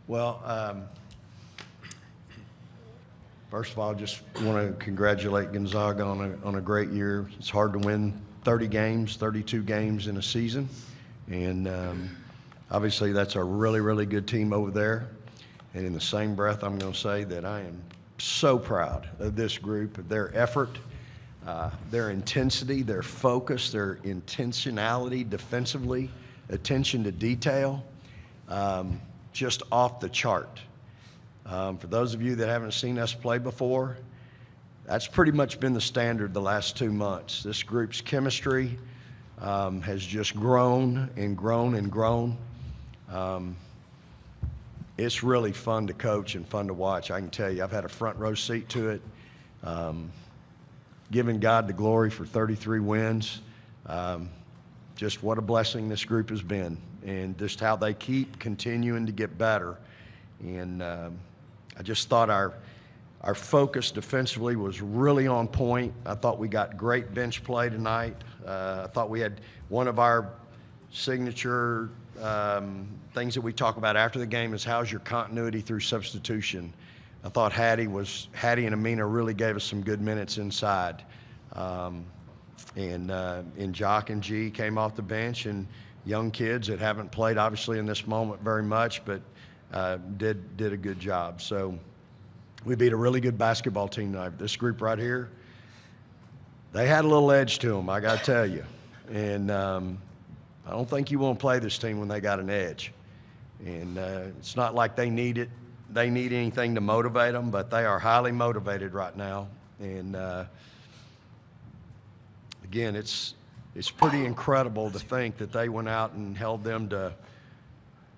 Well, first of all, I just want to congratulate Gonzaga on a great year. It's hard to win 30 games, 32 games in a season, and obviously that's a really, really good team over there. And in the same breath, I'm going to say that I am so proud of this group, of their effort, their intensity, their focus, their intentionality defensively, attention to detail, just off the chart. For those of you that haven't seen us play before, that's pretty much been the standard the last 2 months. This group's chemistry has just grown and grown and grown. It's really fun to coach and fun to watch. I can tell you, I've had a front row seat to it. Giving God the glory for 33 wins. Just what a blessing this group has been, and just how they keep continuing to get better. And I just thought our focus defensively was really on point. I thought we got great bench play tonight. I thought we had one of our signature things that we talk about after the game is how's your continuity through substitution. I thought Hattie and Amina really gave us some good minutes inside. And Jock and G came off the bench, and young kids that haven't played obviously in this moment very much, but did a good job. So we beat a really good basketball team tonight. This group right here, they had a little edge to them, I got to tell you. And I don't think you want to play this team when they got an edge. And it's not like they need anything to motivate them, but they are highly motivated right now. And again, it's pretty incredible to think that they went out and held them to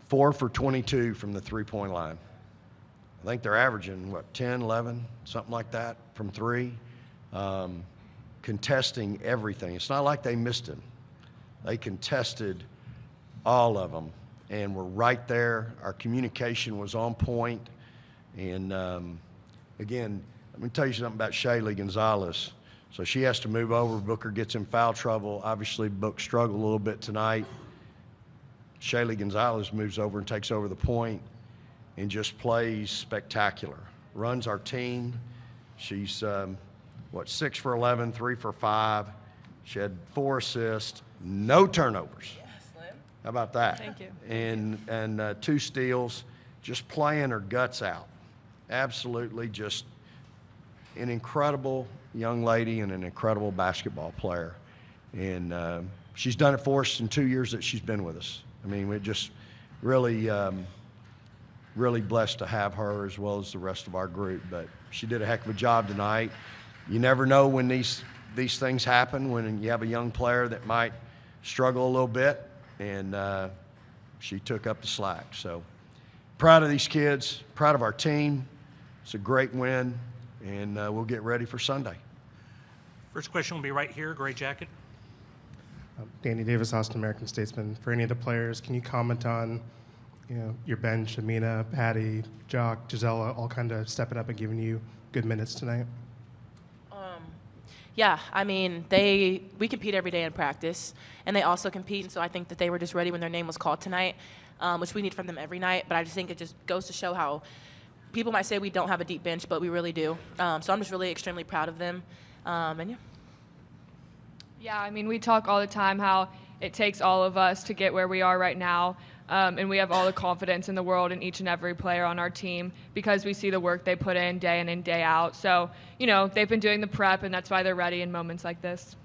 4 for 22 from the three-point line. I think they're averaging, what, 10, 11, something like that from three, contesting everything. It's not like they missed him. They contested all of them and were right there. Our communication was on point. And, again, let me tell you something about Shaylee Gonzalez. So she has to move over. Booker gets in foul trouble. Obviously, Book struggled a little bit tonight. Shaylee Gonzalez moves over and takes over the point and just plays spectacular. Runs our team. She's, 6 for 11, 3 for 5. She had 4 assists, no turnovers. Yeah, Slim. How about that? Thank you. And 2 steals, just playing her guts out. Absolutely just an incredible young lady and an incredible basketball player. And she's done it for us in 2 years that she's been with us. I mean, we're just really, really blessed to have her as well as the rest of our group. But she did a heck of a job tonight. You never know when these things happen, when you have a young player that might struggle a little bit, and she took up the slack. So proud of these kids, proud of our team. It's a great win, and we'll get ready for Sunday. First question will be right here, gray jacket. Danny Davis, Austin American-Statesman. For any of the players, can you comment on, your bench, Amina, Patty, Jock, Gisela, all kind of stepping up and giving you good minutes tonight? Yeah, I mean, we compete every day in practice, and they also compete, and so I think that they were just ready when their name was called tonight, which we need from them every night. But I just think it just goes to show how people might say we don't have a deep bench, but we really do. So I'm just really extremely proud of them, and yeah. Yeah, I mean, we talk all the time how it takes all of us to get where we are right now, and we have all the confidence in the world in each and every player on our team because we see the work they put in and day out. So, they've been doing the prep, and that's why they're ready in moments like this.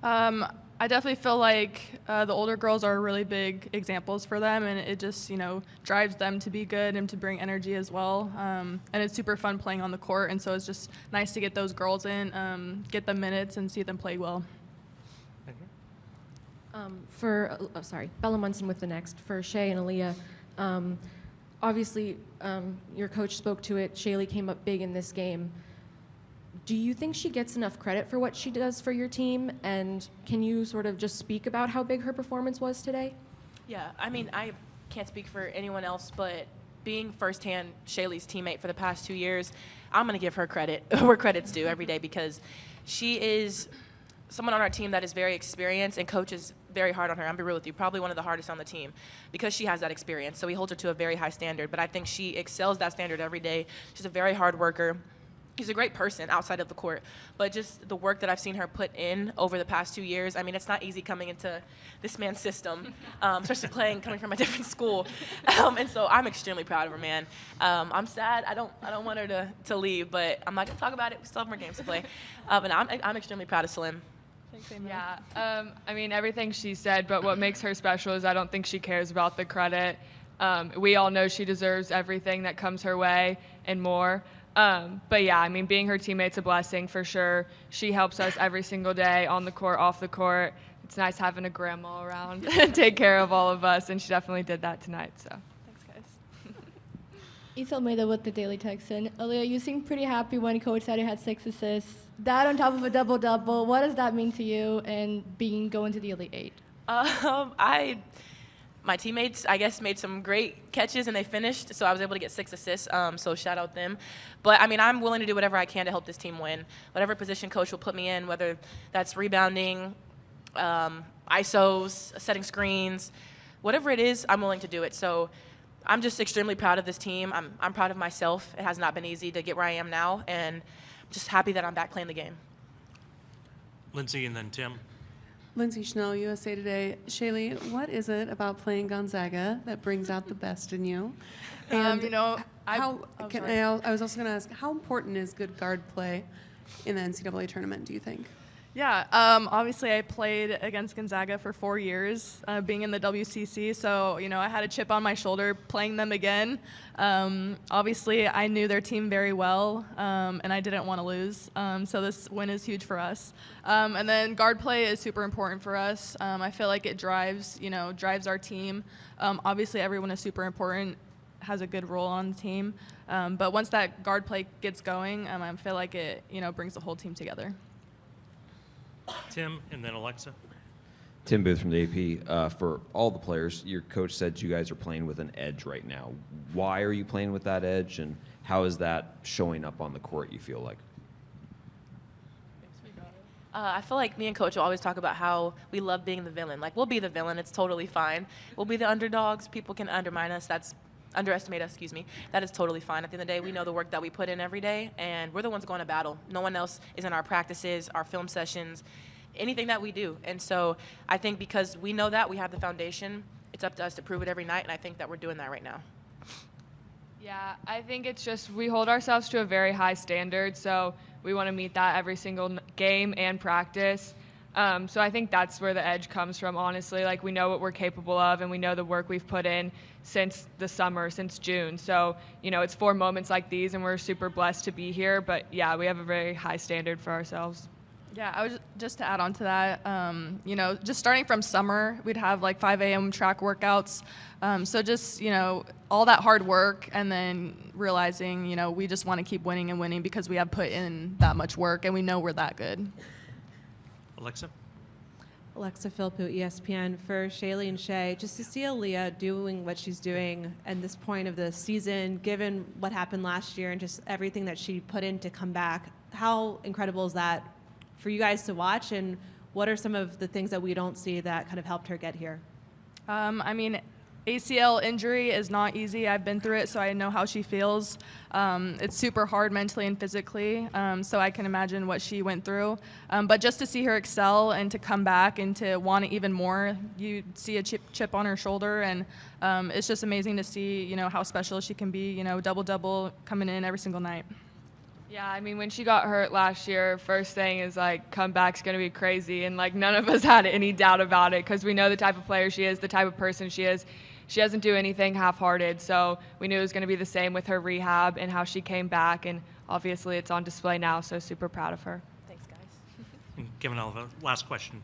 I definitely feel like the older girls are really big examples for them, and it just, drives them to be good and to bring energy as well. And it's super fun playing on the court, and so it's just nice to get those girls in, get them minutes, and see them play well. Bella Munson with the next. For Shay and Aaliyah, obviously your coach spoke to it. Shaylee came up big in this game. Do you think she gets enough credit for what she does for your team? And can you sort of just speak about how big her performance was today? Yeah, I mean, I can't speak for anyone else, but being firsthand Shaylee's teammate for the past 2 years, I'm going to give her credit where credit's due every day because she is someone on our team that is very experienced and coaches very hard on her. I'm be real with you, probably one of the hardest on the team because she has that experience. So we hold her to a very high standard, but I think she excels that standard every day. She's a very hard worker. She's a great person outside of the court, but just the work that I've seen her put in over the past 2 years, I mean, it's not easy coming into this man's system, especially coming from a different school. And so I'm extremely proud of her, man. I'm sad. I don't want her to leave, but I'm not going to talk about it. We still have more games to play. And I'm extremely proud of Slim. Yeah, I mean, everything she said, but what makes her special is I don't think she cares about the credit. We all know she deserves everything that comes her way and more. But yeah, I mean, being her teammate's a blessing for sure. She helps us every single day on the court, off the court. It's nice having a grandma around and take care of all of us, and she definitely did that tonight. So Thanks, guys. Issa Almeida with the Daily Texan. Aaliyah, you seemed pretty happy when Coach said you had 6 assists. That on top of a double-double, what does that mean to you and going to the Elite Eight? My teammates, I guess, made some great catches and they finished, so I was able to get 6 assists, so shout out them. But, I mean, I'm willing to do whatever I can to help this team win. Whatever position coach will put me in, whether that's rebounding, ISOs, setting screens, whatever it is, I'm willing to do it. So I'm just extremely proud of this team. I'm proud of myself. It has not been easy to get where I am now, and I'm just happy that I'm back playing the game. Lindsay and then Tim. Lindsay Schnell, USA Today. Shaylee, what is it about playing Gonzaga that brings out the best in you? And I was also going to ask, how important is good guard play in the NCAA tournament, do you think? Yeah, obviously I played against Gonzaga for 4 years, being in the WCC, so, I had a chip on my shoulder playing them again. Obviously, I knew their team very well, and I didn't want to lose, so this win is huge for us. And then guard play is super important for us. I feel like it drives our team. Obviously, everyone is super important, has a good role on the team, but once that guard play gets going, I feel like it, brings the whole team together. Tim and then Alexa. Tim Booth from the AP. For all the players, your coach said you guys are playing with an edge right now. Why are you playing with that edge, and how is that showing up on the court, you feel like? I feel like me and Coach will always talk about how we love being the villain. Like, we'll be the villain. It's totally fine. We'll be the underdogs. People can underestimate us, That is totally fine. At the end of the day, we know the work that we put in every day, and we're the ones going to battle. No one else is in our practices, our film sessions, anything that we do. And so I think because we know that, we have the foundation, it's up to us to prove it every night, and I think that we're doing that right now. yeah, I think it's just we hold ourselves to a very high standard, so we want to meet that every single game and practice. So I think that's where the edge comes from, honestly. Like, we know what we're capable of, and we know the work we've put in since the summer, since June. So, it's for moments like these, and we're super blessed to be here. But, yeah, we have a very high standard for ourselves. Yeah, I was just to add on to that, just starting from summer, we'd have like 5 a.m. track workouts. So just, all that hard work and then realizing, we just want to keep winning and winning because we have put in that much work and we know we're that good. Alexa. Alexa Philpott, ESPN. For Shaylee and Shay, just to see Aaliyah doing what she's doing at this point of the season, given what happened last year and just everything that she put in to come back, how incredible is that for you guys to watch, and what are some of the things that we don't see that kind of helped her get here? ACL injury is not easy. I've been through it, so I know how she feels. It's super hard mentally and physically, so I can imagine what she went through. But just to see her excel and to come back and to want it even more, you see a chip on her shoulder, and it's just amazing to see, how special she can be, double-double coming in every single night. Yeah, when she got hurt last year, first thing is, comeback's going to be crazy. And, none of us had any doubt about it because we know the type of player she is, the type of person she is. She doesn't do anything half-hearted. So we knew it was going to be the same with her rehab and how she came back. And obviously it's on display now, so super proud of her. Thanks, guys. And Kevin Oliver, last question.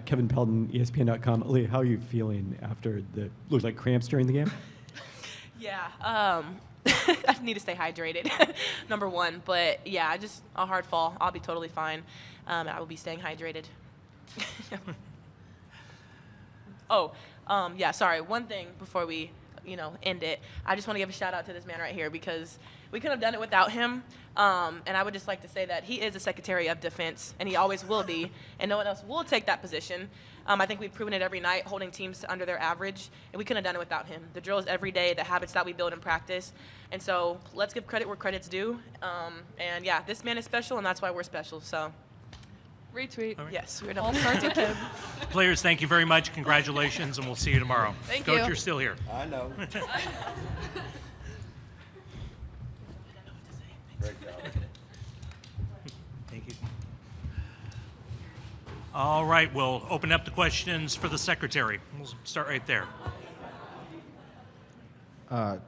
Kevin Pelton, ESPN.com. Aaliyah, how are you feeling after looked like cramps during the game? Yeah, I need to stay hydrated, number one. But, yeah, just a hard fall. I'll be totally fine. I will be staying hydrated. Sorry. One thing before we end it. I just want to give a shout out to this man right here because we couldn't have done it without him. And I would just like to say that he is the Secretary of Defense, and he always will be, and no one else will take that position. I think we've proven it every night, holding teams to under their average, and we couldn't have done it without him. The drills every day, the habits that we build in practice, and so let's give credit where credit's due. And yeah, this man is special, and that's why we're special. So, Retweet. All right. yes, we're All done. starts with him. Players, thank you very much. Congratulations, and we'll see you tomorrow. Thank Coach, you. you're still here. I know. Great job. Thank you. All right, we'll open up the questions for the secretary. We'll start right there.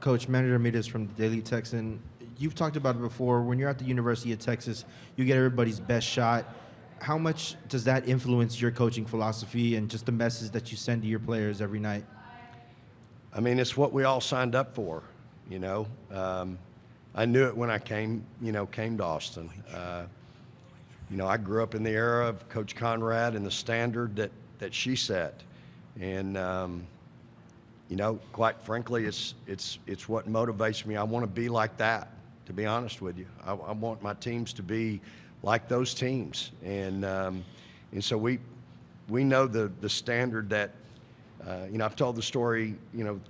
Coach, Manager Ramirez from the Daily Texan. You've talked about it before. When you're at the University of Texas, you get everybody's best shot. How much does that influence your coaching philosophy and just the message that you send to your players every night? I mean, it's what we all signed up for, you know. I knew it when I came to Austin. You know, I grew up in the era of Coach Conrad and the standard that she set. And, you know, quite frankly, it's what motivates me. I want to be like that, to be honest with you. I want my teams to be like those teams. And so we know the standard that, you know, I've told the story, you know,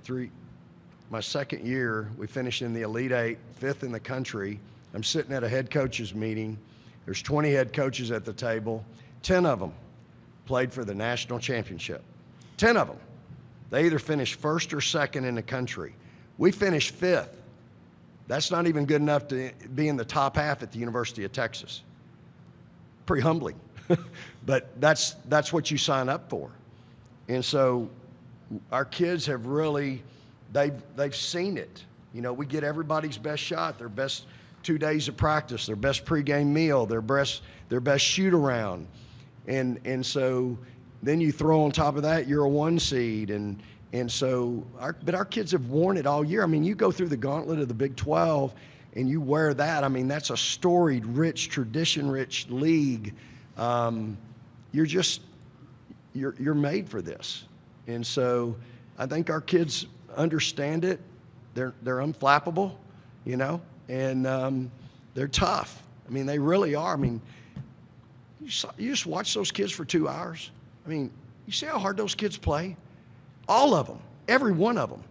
my second year, we finished in the Elite Eight, 5th in the country. I'm sitting at a head coaches meeting. There's 20 head coaches at the table. 10 of them played for the national championship. 10 of them. They either finished 1st or 2nd in the country. We finished 5th. That's not even good enough to be in the top half at the University of Texas. Pretty humbling. But that's what you sign up for. And so our kids have really, they've seen it. You know, we get everybody's best shot, their best 2 days of practice, their best pregame meal, their best shoot around. And so then you throw on top of that, you're a 1 seed. And so but our kids have worn it all year. I mean, you go through the gauntlet of the Big 12 and you wear that. I mean, that's a storied, rich, tradition-rich league. You're made for this. And so I think our kids understand it. They're unflappable, you know, and they're tough. I mean, they really are. I mean, you just watch those kids for 2 hours. I mean, you see how hard those kids play? All of them, every one of them,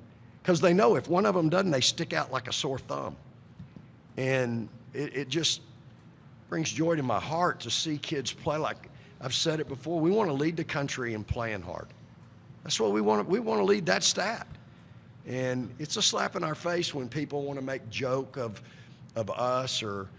because they know if one of them doesn't, they stick out like a sore thumb. And it just brings joy to my heart to see kids play. Like I've said it before, we want to lead the country in playing hard. That's what we want. We want to lead that stat. And it's a slap in our face when people want to make joke of us or,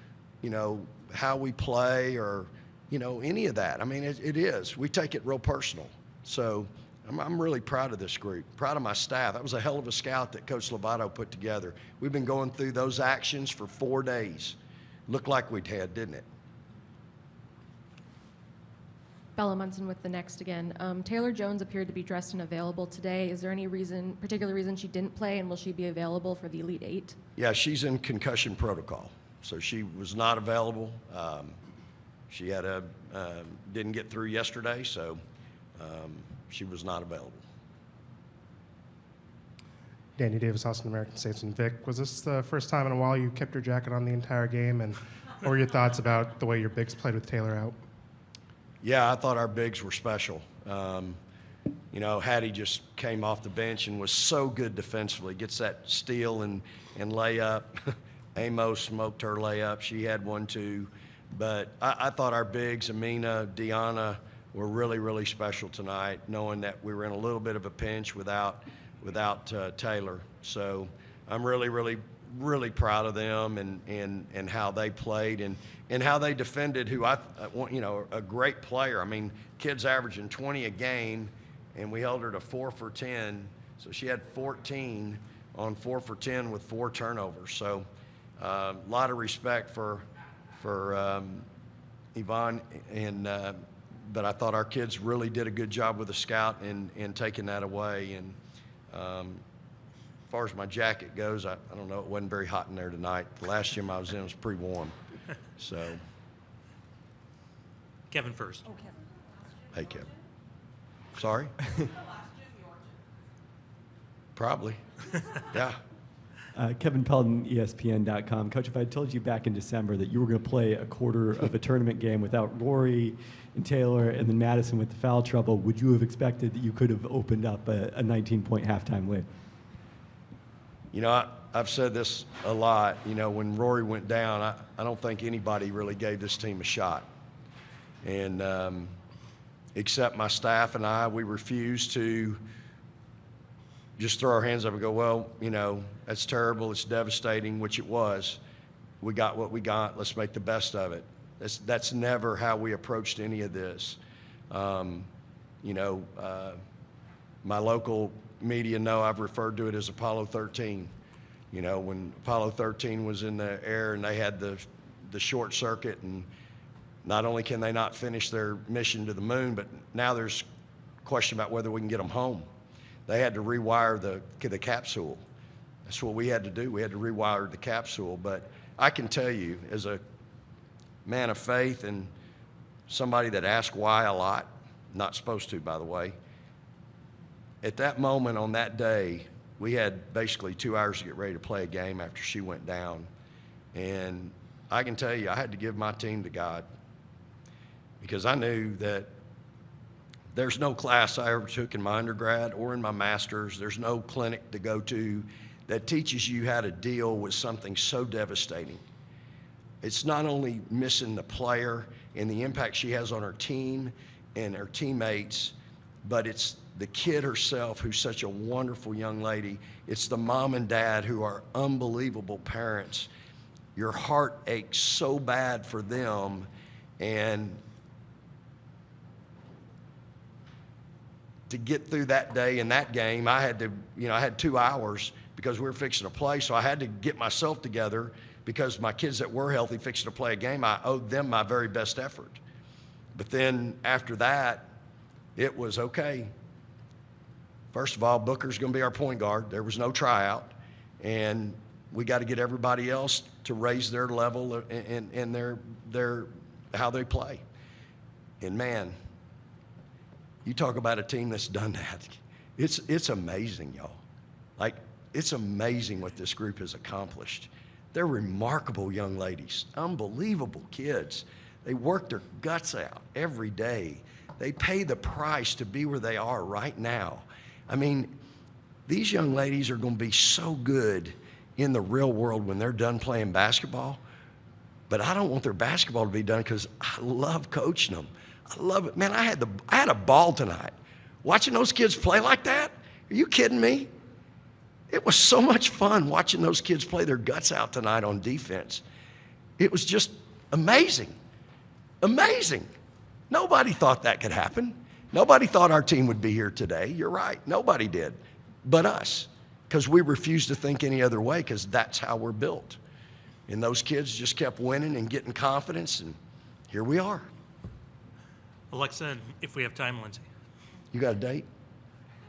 you know, how we play or, you know, any of that. I mean, it is. We take it real personal. So I'm really proud of this group, proud of my staff. That was a hell of a scout that Coach Lovato put together. We've been going through those actions for 4 days. Looked like we'd had, didn't it? Bella Munson with the Next again. Taylor Jones appeared to be dressed and available today. Is there any particular reason she didn't play, and will she be available for the Elite Eight? Yeah, she's in concussion protocol, so she was not available. She had didn't get through yesterday, so she was not available. Danny Davis, Austin American-Statesman. Vic, was this the first time in a while you kept your jacket on the entire game? And what were your thoughts about the way your bigs played with Taylor out? Yeah, I thought our bigs were special. You know, Hattie just came off the bench and was so good defensively. Gets that steal and layup. Amos smoked her layup. She had one too. But I thought our bigs, Amina, Deanna, were really, really special tonight, knowing that we were in a little bit of a pinch without Taylor. So I'm really, really, really proud of them and how they played and how they defended who you know, a great player. I mean, kid's averaging 20 a game, and we held her to 4 for 10. So she had 14 on 4 for 10 with 4 turnovers. So a lot of respect for Yvonne, and but I thought our kids really did a good job with the scout in taking that away. And as far as my jacket goes, I don't know, it wasn't very hot in there tonight. The last gym I was in was pretty warm. So. Kevin first. Oh, Kevin. Hey, Kevin. Sorry? Probably. Yeah. Kevin Pelton, ESPN.com. Coach, if I told you back in December that you were going to play a quarter of a tournament game without Rory and Taylor and then Madison with the foul trouble, would you have expected that you could have opened up a 19-point halftime lead? You know, I've said this a lot. You know, when Rory went down, I don't think anybody really gave this team a shot. And except my staff and I, we refused to just throw our hands up and go, well, you know, that's terrible, it's devastating, which it was. We got what we got, let's make the best of it. That's never how we approached any of this. You know, my local media know I've referred to it as Apollo 13. You know, when Apollo 13 was in the air and they had the short circuit, and not only can they not finish their mission to the moon, but now there's question about whether we can get them home. They had to rewire the capsule. That's what we had to do. We had to rewire the capsule. But I can tell you, as a man of faith and somebody that asks why a lot, not supposed to, by the way, at that moment on that day, we had basically 2 hours to get ready to play a game after she went down. And I can tell you, I had to give my team to God, because I knew that there's no class I ever took in my undergrad or in my master's. There's no clinic to go to that teaches you how to deal with something so devastating. It's not only missing the player and the impact she has on her team and her teammates, but it's the kid herself, who's such a wonderful young lady. It's the mom and dad, who are unbelievable parents. Your heart aches so bad for them. And to get through that day and that game, I had to, you know, I had 2 hours because we were fixing to play, so I had to get myself together, because my kids that were healthy fixing to play a game, I owed them my very best effort. But then after that, it was okay. First of all, Booker's going to be our point guard. There was no tryout, and we got to get everybody else to raise their level and their how they play. And man, you talk about a team that's done that. It's amazing, y'all. Like, it's amazing what this group has accomplished. They're remarkable young ladies, unbelievable kids. They work their guts out every day. They pay the price to be where they are right now. I mean, these young ladies are going to be so good in the real world when they're done playing basketball. But I don't want their basketball to be done, because I love coaching them. I love it. Man, I had a ball tonight. Watching those kids play like that? Are you kidding me? It was so much fun watching those kids play their guts out tonight on defense. It was just amazing. Amazing. Nobody thought that could happen. Nobody thought our team would be here today. You're right. Nobody did but us, because we refused to think any other way, because that's how we're built. And those kids just kept winning and getting confidence, and here we are. Alexa, if we have time, Lindsay. You got a date?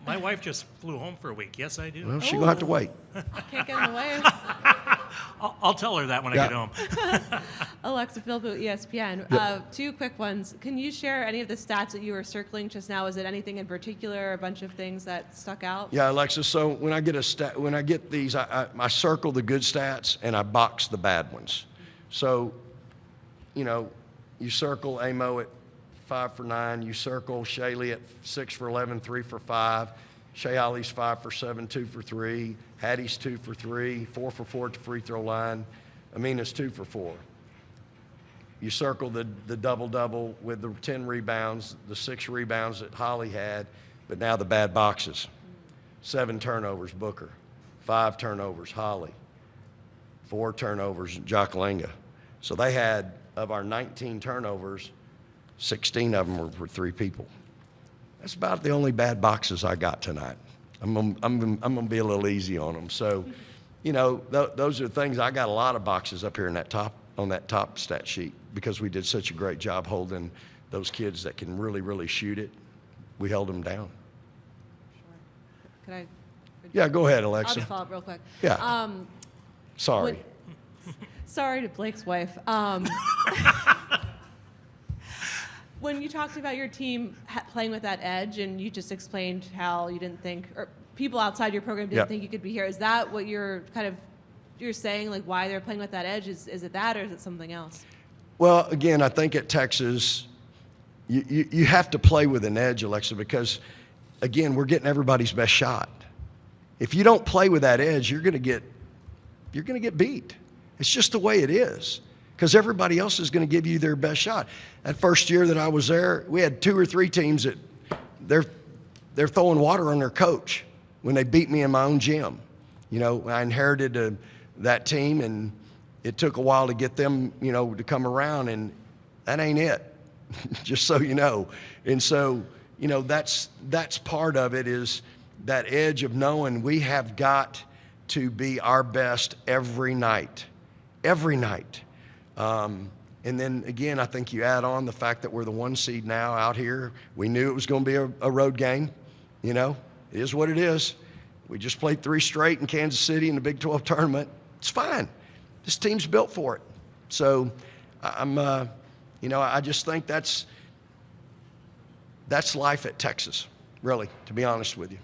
My wife just flew home for a week. Yes, I do. Well, she's going to have to wait. Can't get in the way. I'll tell her that when I get home. Alexa Philpoot, ESPN. 2 quick ones. Can you share any of the stats that you were circling just now? Is it anything in particular, a bunch of things that stuck out? Yeah, Alexa. So when I get these, I circle the good stats and I box the bad ones. So, you know, you circle Amo at 5 for 9. You circle Shaylee at 6 for 11, 3 for 5. Shay Holly's 5 for 7, 2 for 3. Hattie's 2 for 3, 4 for 4 at the free throw line. Amina's 2 for 4. You circle the double-double with the 10 rebounds, the 6 rebounds that Holly had, but now the bad boxes. 7 turnovers, Booker. 5 turnovers, Holly. 4 turnovers, Jocalenga. So they had, of our 19 turnovers, 16 of them were for 3 people. That's about the only bad boxes I got tonight. I'm gonna be a little easy on them. So, you know, those are things. I got a lot of boxes up here on that top stat sheet, because we did such a great job holding those kids that can really, really shoot it. We held them down. Could I? Yeah, go ahead, Alexa. I'll just follow up real quick. Yeah. Sorry. Sorry to Blake's wife. When you talked about your team playing with that edge, and you just explained how you didn't think, or people outside your program didn't Yep. think you could be here. Is that what you're saying, like why they're playing with that edge? Is it that, or is it something else? Well, again, I think at Texas, you have to play with an edge, Alexa, because, again, we're getting everybody's best shot. If you don't play with that edge, you're going to get beat. It's just the way it is, because everybody else is going to give you their best shot. That first year that I was there, we had 2 or 3 teams that they're throwing water on their coach when they beat me in my own gym. You know, I inherited that team, and it took a while to get them, you know, to come around, and that ain't it, just so you know. And so, you know, that's part of it, is that edge of knowing we have got to be our best every night. Every night. And then, again, I think you add on the fact that we're the 1 seed now out here. We knew it was going to be a road game. You know, it is what it is. We just played 3 straight in Kansas City in the Big 12 tournament. It's fine. This team's built for it. So you know, I just think that's life at Texas, really, to be honest with you.